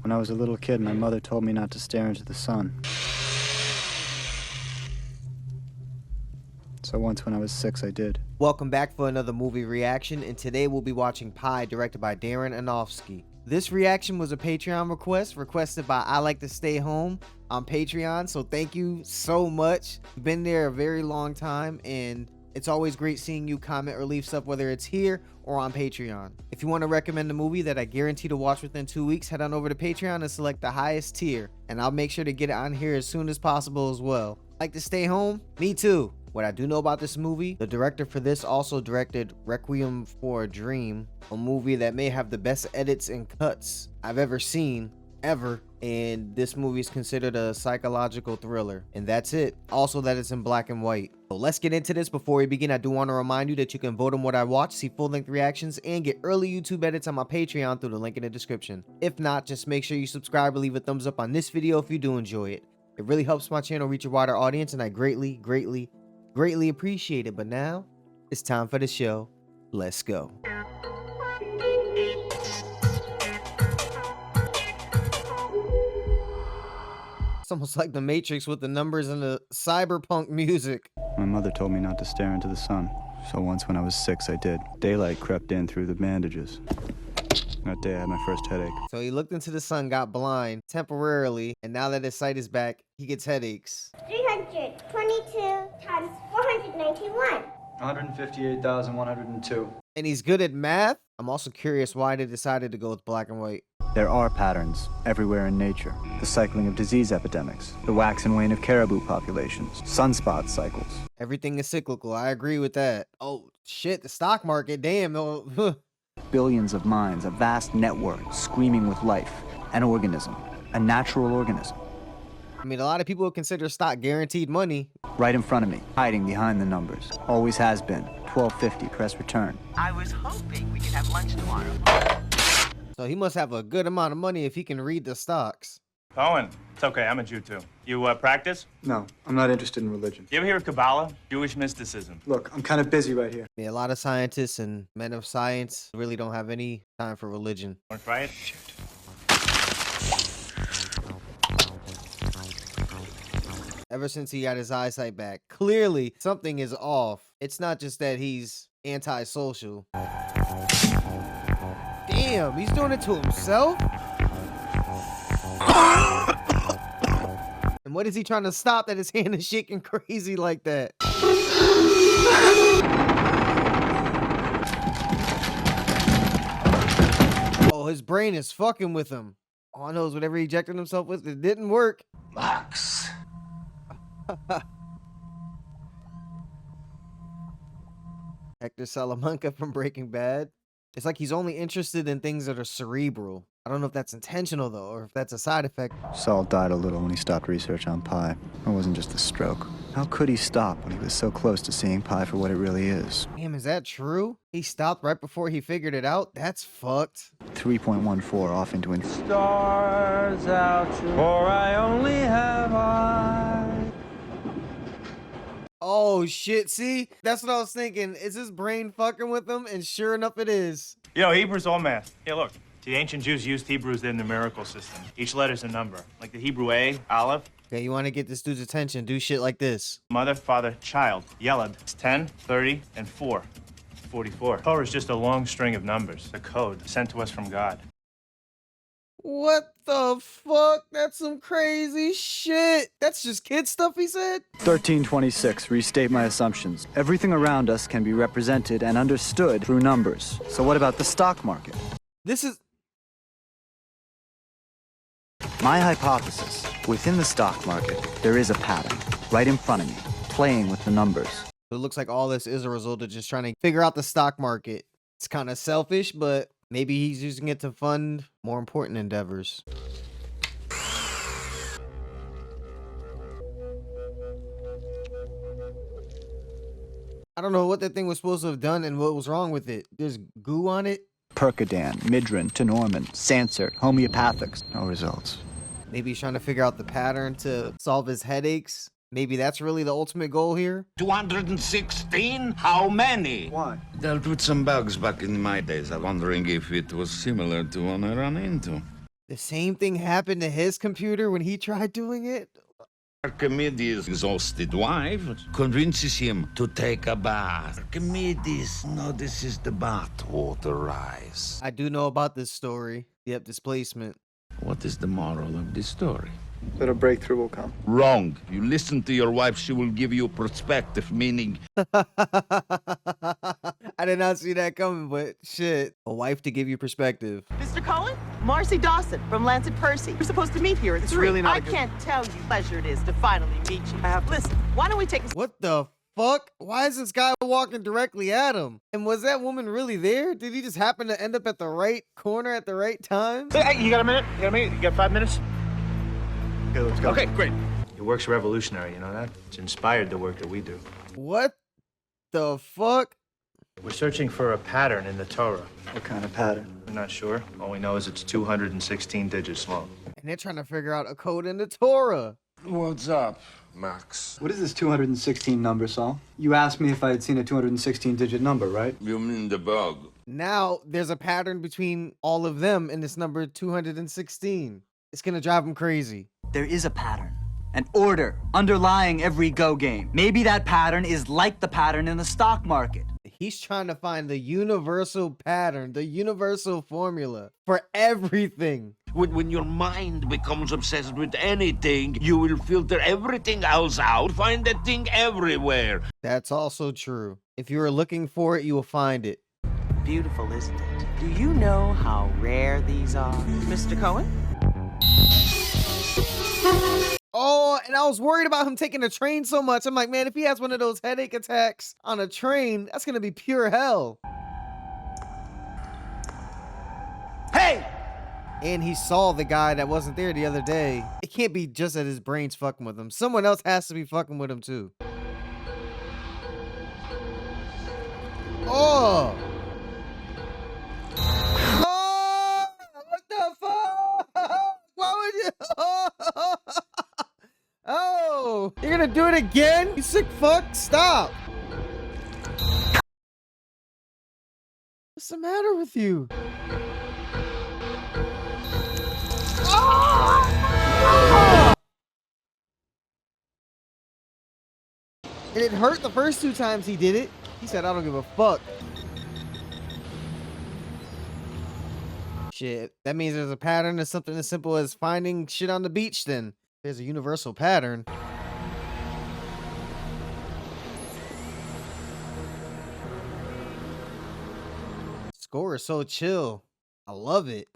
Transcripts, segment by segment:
When I was a little kid, my mother told me not to stare into the sun. So once when I was 6, I did. Welcome back for another movie reaction, and today we'll be watching Pi, directed by Darren Aronofsky. This reaction was a Patreon request requested by I Like to Stay Home on Patreon, so thank you so much. You've been there a very long time, and it's always great seeing you comment or leave stuff, whether it's here or on Patreon. If you want to recommend a movie that I guarantee to watch within 2 weeks, head on over to Patreon and select the highest tier, and I'll make sure to get it on here as soon as possible as well. Like to stay home? Me too. What I do know about this movie, the director for this also directed Requiem for a Dream, a movie that may have the best edits and cuts I've ever seen, ever. And this movie is considered a psychological thriller, and that's it. Also, that it's in black and white. So let's get into this. Before we begin, I do want to remind you that you can vote on what I watch, see full-length reactions, and get early YouTube edits on my Patreon through the link in the description. If not, just make sure you subscribe and leave a thumbs up on this video if you do enjoy it. It really helps my channel reach a wider audience, and I greatly appreciate it. But now it's time for the show. Let's go. It's almost like the Matrix with the numbers and the cyberpunk music. My mother told me not to stare into the sun. So once when I was 6, I did. Daylight crept in through the bandages. That day I had my first headache. So he looked into the sun, got blind temporarily, and now that his sight is back, he gets headaches. 322 times 491. 158,102. And he's good at math. I'm also curious why they decided to go with black and white. There are patterns everywhere in nature. The cycling of disease epidemics, the wax and wane of caribou populations, sunspot cycles. Everything is cyclical. I agree with that. Oh, shit, the stock market. Damn. Oh, Billions of minds, a vast network screaming with life, an organism, a natural organism. I mean, a lot of people consider stock guaranteed money. Right in front of me, hiding behind the numbers. Always has been. 1250, press return. I was hoping we could have lunch tomorrow. So he must have a good amount of money if he can read the stocks. Owen, it's okay, I'm a Jew too. You practice? No, I'm not interested in religion. You ever hear of Kabbalah? Jewish mysticism. Look, I'm kind of busy right here. Yeah, a lot of scientists and men of science really don't have any time for religion. Wanna try it? Ever since he got his eyesight back, clearly something is off. It's not just that he's antisocial. Damn, he's doing it to himself? And what is he trying to stop that his hand is shaking crazy like that? Oh, his brain is fucking with him. All knows whatever he injected himself with, it didn't work. Max. Hector Salamanca from Breaking Bad. It's like he's only interested in things that are cerebral. I don't know if that's intentional though, or if that's a side effect. Saul died a little when he stopped research on pi. It wasn't just a stroke. How could he stop when he was so close to seeing pi for what it really is? Damn, is that true? He stopped right before he figured it out? That's fucked. 3.14 off into an... Stars out, for I only have eyes. Oh shit, see? That's what I was thinking. Is his brain fucking with him? And sure enough it is. Yo, Hebrew's all math. Yeah, look. The ancient Jews used Hebrew as their numerical system. Each letter's a number. Like the Hebrew A, Aleph. Okay, you want to get this dude's attention, do shit like this. Mother, father, child. Yelad. It's 10, 30, and 4. 44. Torah is just a long string of numbers. A code sent to us from God. What the fuck? That's some crazy shit. That's just kid stuff he said? 1326, restate my assumptions. Everything around us can be represented and understood through numbers. So what about the stock market? This is... My hypothesis, within the stock market, there is a pattern, right in front of me, playing with the numbers. It looks like all this is a result of just trying to figure out the stock market. It's kind of selfish, but maybe he's using it to fund more important endeavors. I don't know what that thing was supposed to have done and what was wrong with it. There's goo on it. Percodan, Midrin, Tenormin, Sansert, homeopathics. No results. Maybe he's trying to figure out the pattern to solve his headaches. Maybe that's really the ultimate goal here. 216? How many? Why? Dealt with some bugs back in my days. I'm wondering if it was similar to one I ran into. The same thing happened to his computer when he tried doing it? Archimedes' exhausted wife convinces him to take a bath. Archimedes notices the bath water rise. I do know about this story. Yep, displacement. What is the moral of this story? That a breakthrough will come. Wrong. You listen to your wife, she will give you perspective, meaning I did not see that coming, but shit. A wife to give you perspective. Mr. Cohen, Marcy Dawson from Lancet Percy. We're supposed to meet here at 3. really not I a good- can't tell you pleasure it is to finally meet you. Listen, why don't we take a What the fuck? Why is this guy walking directly at him? And was that woman really there? Did he just happen to end up at the right corner at the right time? Hey, you got a minute? You got a minute? You got 5 minutes? Okay, let's go. Okay, great. Your work's revolutionary, you know that? It's inspired the work that we do. What the fuck? We're searching for a pattern in the Torah. What kind of pattern? We're not sure. All we know is it's 216 digits long. And they're trying to figure out a code in the Torah. What's up, Max? What is this 216 number, Saul? You asked me if I had seen a 216-digit number, right? you mean the bug. Now there's a pattern between all of them in this number 216. It's gonna drive him crazy. There is a pattern, an order underlying every Go game. Maybe that pattern is like the pattern in the stock market. He's trying to find the universal pattern, the universal formula for everything. When your mind becomes obsessed with anything, you will filter everything else out, find that thing everywhere. That's also true. If you are looking for it, you will find it. beautiful, isn't it? Do you know how rare these are, Mr. Cohen? Oh, and I was worried about him taking the train so much. I'm like, man, if he has one of those headache attacks on a train, that's gonna be pure hell. Hey! And he saw the guy that wasn't there the other day. It can't be just that his brain's fucking with him. Someone else has to be fucking with him too. Oh! Oh! What the fuck? Why would you? Oh! You're gonna do it again? You sick fuck? Stop! What's the matter with you? And it hurt the first 2 times he did it. He said, I don't give a fuck. Shit, that means there's a pattern of something as simple as finding shit on the beach then. There's a universal pattern. Score is so chill. I love it.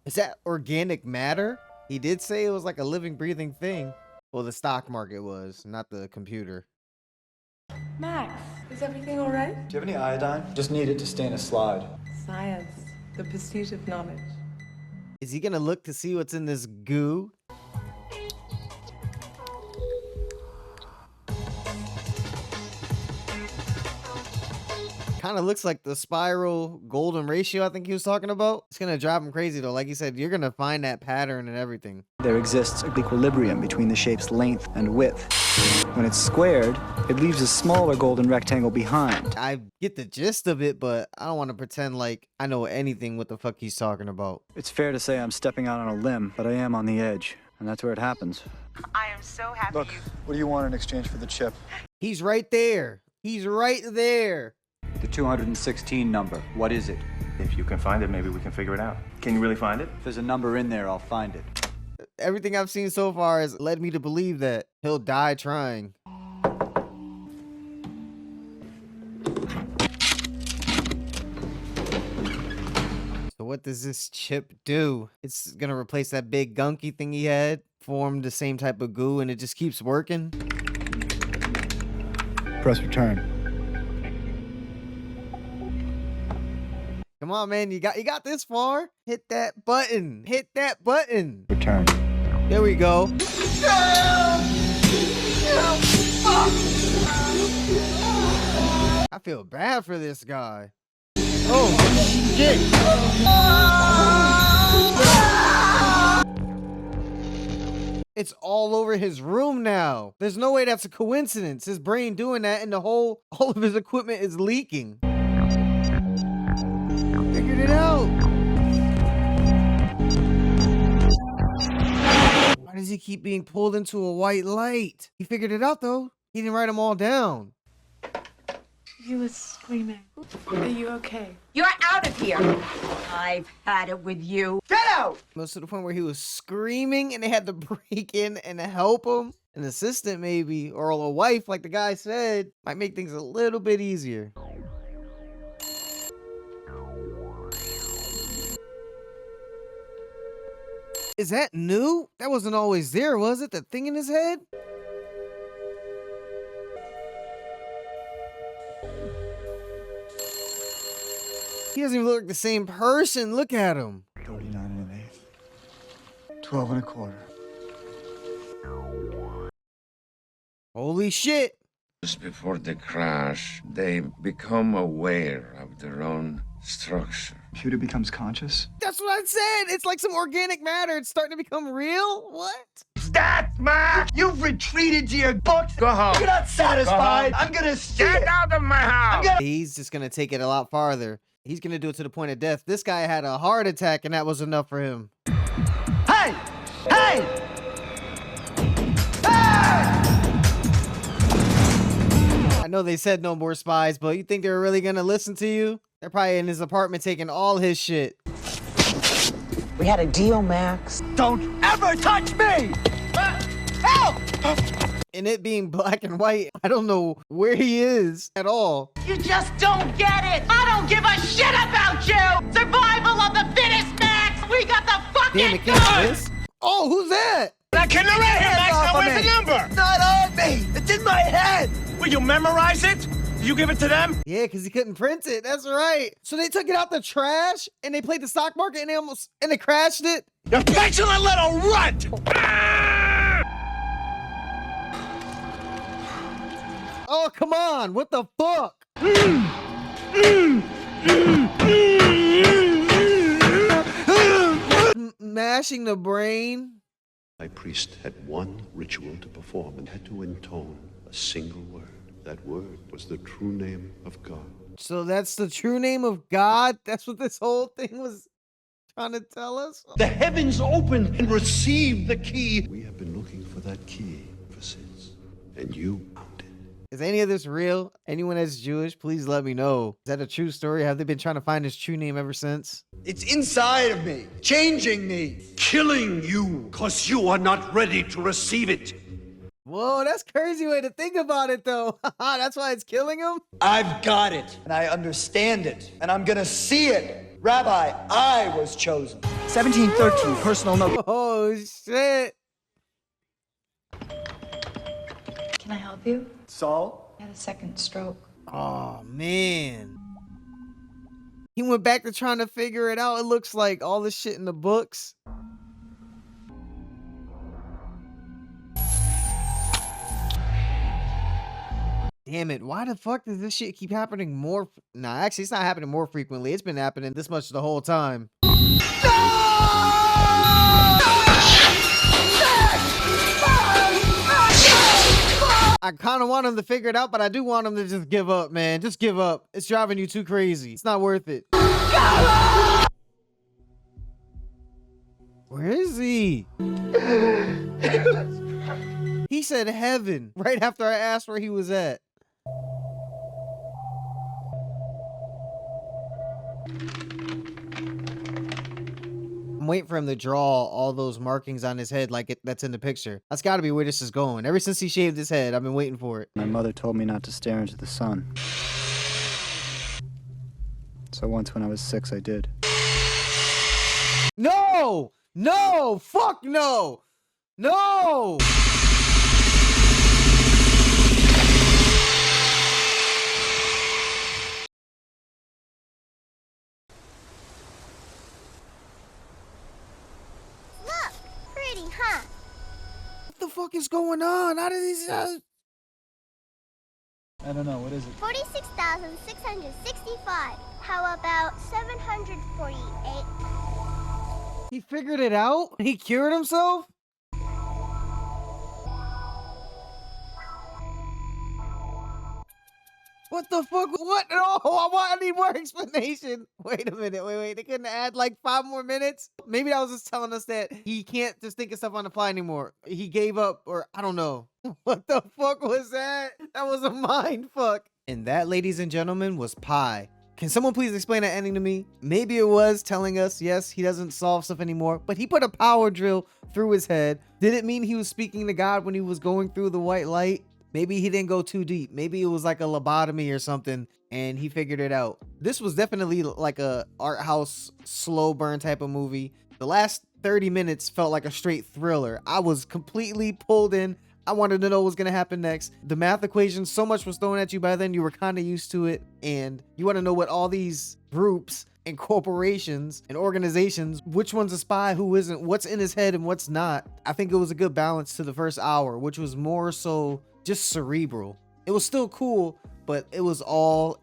Is that organic matter? He did say it was like a living, breathing thing. Well, the stock market was, not the computer. Max, is everything all right? Do you have any iodine? Just need it to stain a slide. Science, the pursuit of knowledge. Is he gonna look to see what's in this goo? Kind of looks like the spiral golden ratio I think he was talking about. It's gonna drive him crazy though. Like he said, you're gonna find that pattern and everything. There exists an equilibrium between the shape's length and width. When it's squared, it leaves a smaller golden rectangle behind. I get the gist of it, but I don't want to pretend like I know anything what the fuck he's talking about. It's fair to say I'm stepping out on a limb, but I am on the edge, and that's where it happens. I am so happy Look, what do you want in exchange for the chip? He's right there. He's right there. The 216 number, what is it? If you can find it, maybe we can figure it out. Can you really find it? If there's a number in there, I'll find it. Everything I've seen so far has led me to believe that he'll die trying. So what does this chip do? It's gonna replace that big gunky thing he had, form the same type of goo, and it just keeps working. Press return. Come on, man, you got this far. Hit that button. Hit that button. Return. There we go. I feel bad for this guy. Oh, shit. It's all over his room now. There's no way that's a coincidence. His brain doing that and all of his equipment is leaking. Figured it out. Why does he keep being pulled into a white light? He figured it out though. He didn't write them all down. He was screaming. Are you okay? You're out of here. I've had it with you. Get out! Most to the point where he was screaming and they had to break in and help him. An assistant maybe, or a wife like the guy said, might make things a little bit easier. Is that new? That wasn't always there, was it? The thing in his head? He doesn't even look like the same person. Look at him. 39 1/8. 12 1/4. Holy shit. Just before the crash, they become aware of their own structure. Computer becomes conscious? That's what I said. It's like some organic matter. It's starting to become real. What? That, Mac! You've retreated to your books. Go home. You're not satisfied. I'm gonna Get out of my house! He's just gonna take it a lot farther. He's gonna do it to the point of death. This guy had a heart attack and that was enough for him. Hey! Hey! Hey! I know they said no more spies, but you think they're really gonna listen to you? They're probably in his apartment taking all his shit. We had a deal, Max. Don't ever touch me! Help! And it being black and white, I don't know where he is at all. You just don't get it. I don't give a shit about you. Survival of the fittest, Max. We got the fucking Damn, it can't be this. Oh, who's that? That can right here, Max. Now where's the number? It's not on me. It's in my head. Will you memorize it? You give it to them? Yeah, because he couldn't print it. That's right. So they took it out the trash and they played the stock market and they crashed it. You petulant little runt! Oh, come on. What the fuck? Mashing the brain. High priest had one ritual to perform and had to intone a single word. That word was the true name of God. So that's the true name of God? That's what this whole thing was trying to tell us? The heavens opened and received the key. We have been looking for that key ever since, and you found it. Is any of this real? Anyone that's Jewish, please let me know. Is that a true story? Have they been trying to find his true name ever since? It's inside of me, changing me. Killing you, because you are not ready to receive it. Whoa, that's a crazy way to think about it, though. That's why it's killing him? I've got it, and I understand it, and I'm gonna see it. Rabbi, I was chosen. 1713, personal note. Oh, shit. Can I help you? Saul? I had a second stroke. Oh, man. He went back to trying to figure it out. It looks like all this shit in the books. Damn it, why the fuck does this shit keep happening more? Nah, actually, it's not happening more frequently. It's been happening this much the whole time. I kind of want him to figure it out, but I do want him to just give up, man. Just give up. It's driving you too crazy. It's not worth it. Where is he? He said heaven right after I asked where he was at. I'm waiting for him to draw all those markings on his head like that's in the picture. That's got to be where this is going. Ever since he shaved his head, I've been waiting for it. My mother told me not to stare into the sun. So once when I was 6, I did. No! No! Fuck no! No! Look, pretty, huh? What the fuck is going on? How did these... I don't know, what is it? 46,665. How about 748? He figured it out? He cured himself? What the fuck? What? No, I need more explanation. Wait a minute. Wait. They couldn't add like 5 more minutes? Maybe that was just telling us that he can't just think of stuff on the fly anymore. He gave up, or I don't know. What the fuck was that? That was a mind fuck. And that, ladies and gentlemen, was Pi. Can someone please explain that ending to me? Maybe it was telling us, yes, he doesn't solve stuff anymore, but he put a power drill through his head. Did it mean he was speaking to God when he was going through the white light? Maybe he didn't go too deep. Maybe it was like a lobotomy or something and he figured it out. This was definitely like a art house slow burn type of movie. The last 30 minutes felt like a straight thriller. I was completely pulled in. I wanted to know what was going to happen next. The math equation, so much was thrown at you by then. You were kind of used to it. And you want to know what all these groups and corporations and organizations, which one's a spy, who isn't, what's in his head and what's not. I think it was a good balance to the first hour, which was more so just cerebral. It was still cool, but it was all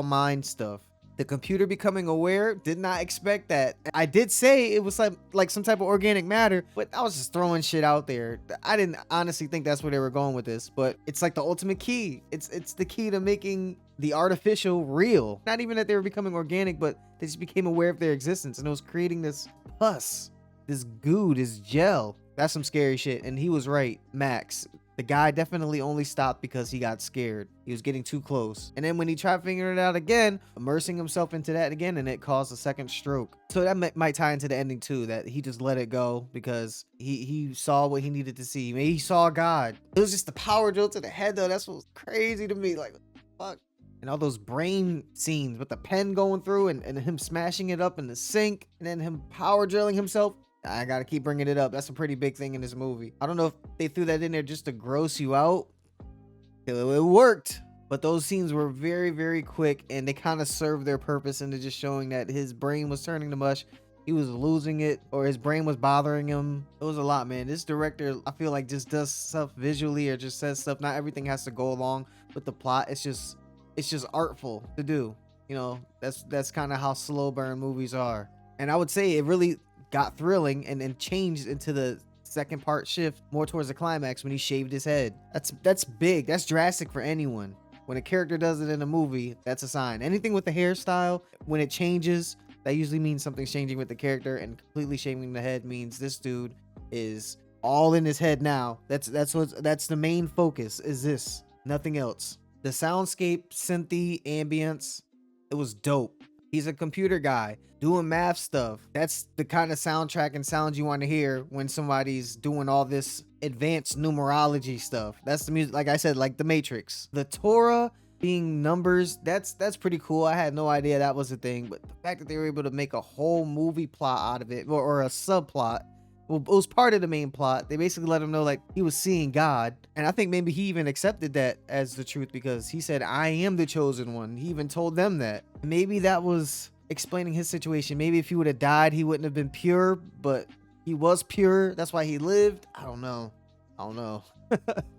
mind stuff. The computer becoming aware, did not expect that. I did say it was like some type of organic matter, but I was just throwing shit out there. I didn't honestly think that's where they were going with this, but it's like the ultimate key. It's the key to making the artificial real. Not even that they were becoming organic, but they just became aware of their existence, and it was creating this pus, this goo, this gel. That's some scary shit, and he was right, Max. The guy definitely only stopped because he got scared. He was getting too close. And then when he tried figuring it out again, immersing himself into that again, and it caused a second stroke. So that might tie into the ending too, that he just let it go because he saw what he needed to see. Maybe he saw God. It was just the power drill to the head though. That's what was crazy to me. Like, fuck. And all those brain scenes with the pen going through and him smashing it up in the sink and then him power drilling himself. I gotta keep bringing it up. That's a pretty big thing in this movie. I don't know if they threw that in there just to gross you out. It worked, but those scenes were very, very quick and they kind of served their purpose into just showing that his brain was turning to mush. He was losing it, or his brain was bothering him. It was a lot, man. This director, I feel like, just does stuff visually or just says stuff. Not everything has to go along with the plot. It's just artful to do. You know, that's kind of how slow burn movies are. And I would say it really got thrilling and then changed into the second part shift more towards the climax when he shaved his head. That's big. That's drastic for anyone. When a character does it in a movie, that's a sign. Anything with the hairstyle, when it changes, that usually means something's changing with the character, and completely shaving the head means this dude is all in his head now. That's the main focus, is this, nothing else. The soundscape, synthy, ambience, it was dope. He's a computer guy doing math stuff. That's the kind of soundtrack and sounds you want to hear when somebody's doing all this advanced numerology stuff. That's the music, like I said, like the Matrix. The Torah being numbers, that's pretty cool. I had no idea that was a thing, but the fact that they were able to make a whole movie plot out of it, or a subplot, well, it was part of the main plot. They basically let him know like he was seeing God, and I think maybe he even accepted that as the truth because he said, I am the chosen one. He even told them that. Maybe that was explaining his situation. Maybe if he would have died, he wouldn't have been pure, but he was pure. That's why he lived. I don't know.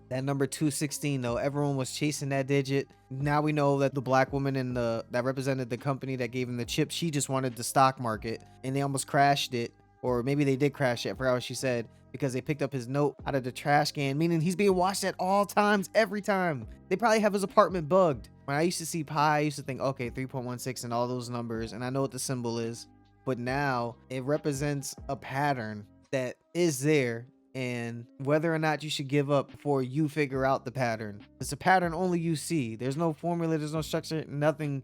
That number 216 though, everyone was chasing that digit. Now we know that the black woman in that represented the company that gave him the chip, she just wanted the stock market, and they almost crashed it. Or maybe they did crash it, I forgot what she said, because they picked up his note out of the trash can, meaning he's being watched at all times, every time. They probably have his apartment bugged. When I used to see pi, I used to think, okay, 3.16 and all those numbers, and I know what the symbol is. But now it represents a pattern that is there, and whether or not you should give up before you figure out the pattern. It's a pattern only you see. There's no formula, there's no structure, nothing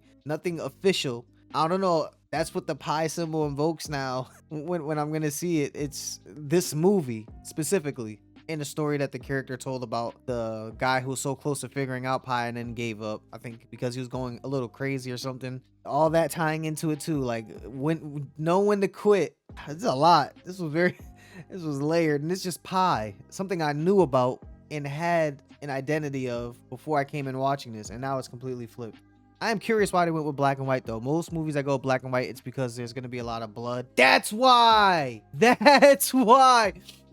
official. I don't know. That's what the pi symbol invokes now when I'm gonna see it. It's this movie specifically, and the story that the character told about the guy who was so close to figuring out pi and then gave up, I think because he was going a little crazy or something. All that tying into it too, like when to quit. It's a lot. This was layered, and it's just pi, something I knew about and had an identity of before I came in watching this, and now it's completely flipped. I am curious why they went with black and white though. Most movies that go black and white, it's because there's gonna be a lot of blood. That's why. The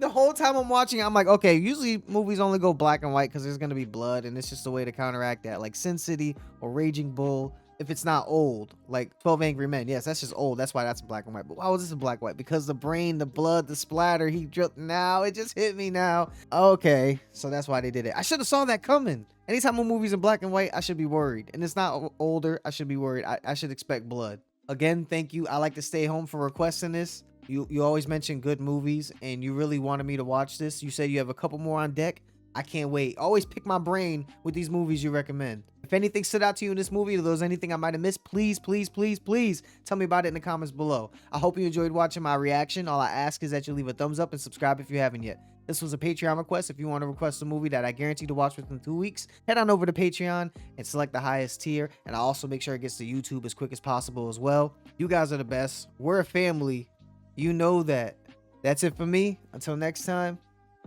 whole time I'm watching, I'm like, okay, usually movies only go black and white because there's gonna be blood, and it's just a way to counteract that. Like Sin City or Raging Bull, if it's not old, like 12 Angry Men. Yes, that's just old. That's why that's black and white. But why was this a black and white? Because the brain, the blood, the splatter, he dripped. Now it just hit me now. Okay, so that's why they did it. I should have saw that coming. Anytime a movie's in black and white, I should be worried. And it's not older, I should be worried. I should expect blood. Again, thank you. I like to stay home for requesting this. You always mention good movies, and you really wanted me to watch this. You said you have a couple more on deck. I can't wait. Always pick my brain with these movies you recommend. If anything stood out to you in this movie, or there was anything I might have missed, please, please, please, please tell me about it in the comments below. I hope you enjoyed watching my reaction. All I ask is that you leave a thumbs up and subscribe if you haven't yet. This was a Patreon request. If you want to request a movie that I guarantee to watch within 2 weeks, head on over to Patreon and select the highest tier. And I'll also make sure it gets to YouTube as quick as possible as well. You guys are the best. We're a family. You know that. That's it for me. Until next time,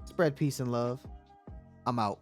spread peace and love. I'm out.